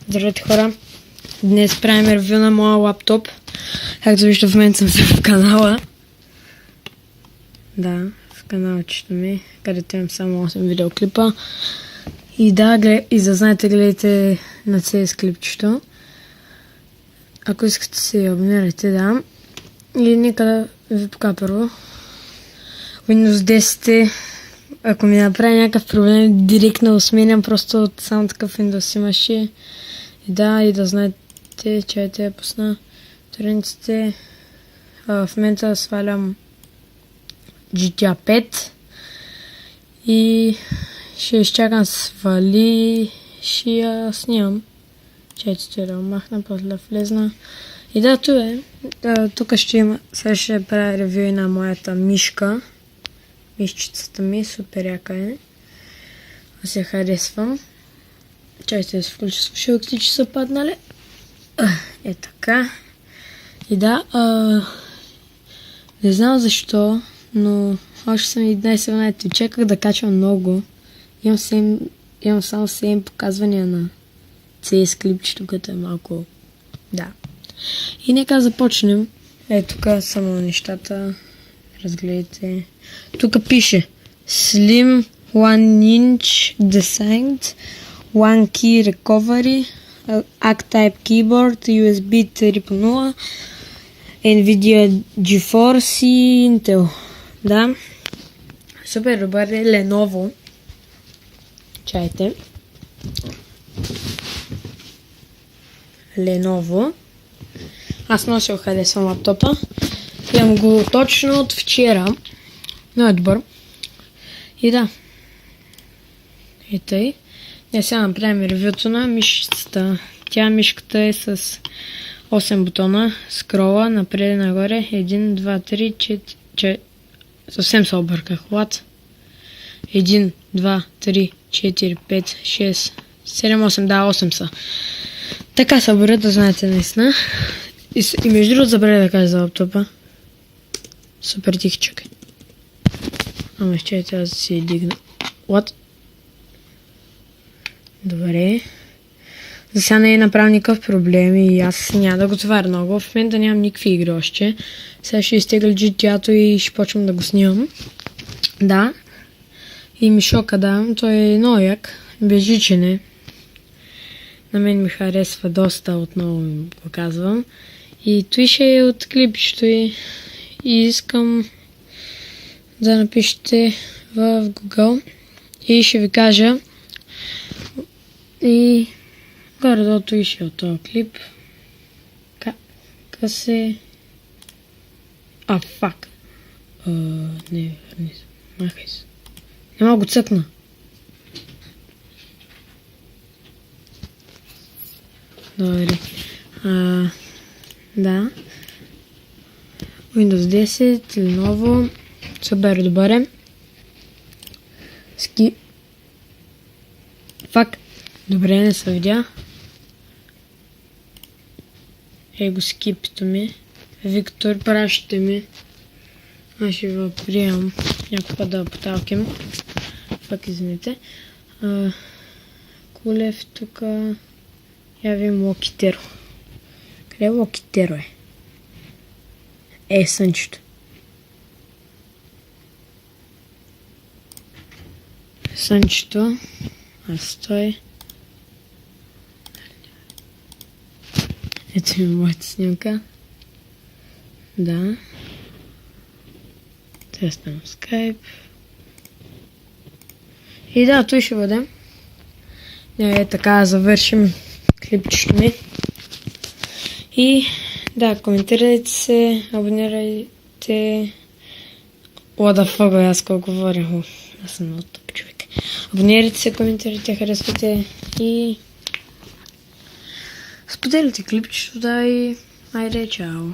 Здравейте, хора! Днес правим ревю на моя лаптоп. Както виждате, в момента съм се в канала. Да, в каналчето ми, където имам само 8 видеоклипа. И да, и да знаете, гледайте на CS клипчето. Ако искате се абонирайте, да. И нека да ви покажа първо. Windows 10, ако ми направи някакъв проблем, директно сменям просто от само такъв Windows имаше. И да знаете, чайте я пусна страниците. В момента свалям GTA 5 и ще изчакам свали, ще я снимам. Чайте да махна, после да влезна. И да, това е. Тук ще има, сега ще правя ревю и на моята мишка. Мишчицата ми, супер яка е. Аз се харесвам. Чайте да се включа слушалките, че са паднали. Е така. И да, не знам защо, но още съм 11-17. Чаках да качвам много. Имам само 7 показвания на CS клипчето, като е малко... Да. И нека започнем. Тук само нещата. Разгледайте. Тук пише Slim 1 inch Designed 1 Key Recovery Act-Type Keyboard USB 3.0 NVIDIA GeForce и Intel. Да. Супер добър е. Lenovo. Чайте. Lenovo. Аз много се харесвам лаптопа. Имам го точно от вчера. Много е добър. И да. И тъй. Сега направим ревюто на мишката. Мишката е с 8 бутона. Скрола напред и нагоре. 1, 2, 3, 4... Съвсем се обърках. What? 1, 2, 3, 4, 5, 6, 7, 8. Да, 8 са. Така се обърят, да знаете наистина. И между другото забравя да кажа за лаптопа. Супер тихичък. Ама ще трябва да си дигна. What? Добре. За сега не е направил никакъв проблем и аз няма да го товаря много. В момента нямам никакви игри още. Сега ще изтегля GTA-то и ще почвам да го снимам. Да. И мишока, да. Той е много як. Безжичен е. На мен ми харесва доста, отново го казвам. И той ще е от клипчето и искам да напишете в Google и ще ви кажа и горе-долу и ще е от този клип. Как се... фак. Не, махай се. Не мога го цъкна. Добре. Да. Windows 10, Lenovo. Супер добър. Фак. Добре, не се видя. Его скипито ми. Виктор, пращате ми. Аз ще го приемам. Някаква да поталким. Фак, извините. Кулев тук. Явим Локитеро. Къде Локитеро е? Сънчето. Сънчето. Стой. Ето ми моята снимка. Да. Тествам Skype. И да, той ще бъде. Така завършим клипчето ми. И да, коментирайте се, абонирайте. What the fuck, аз колко говоря. Аз съм много тъп човек. Абонирайте се, коментирайте, харесвайте и споделите клипчето, да, и айде, чао.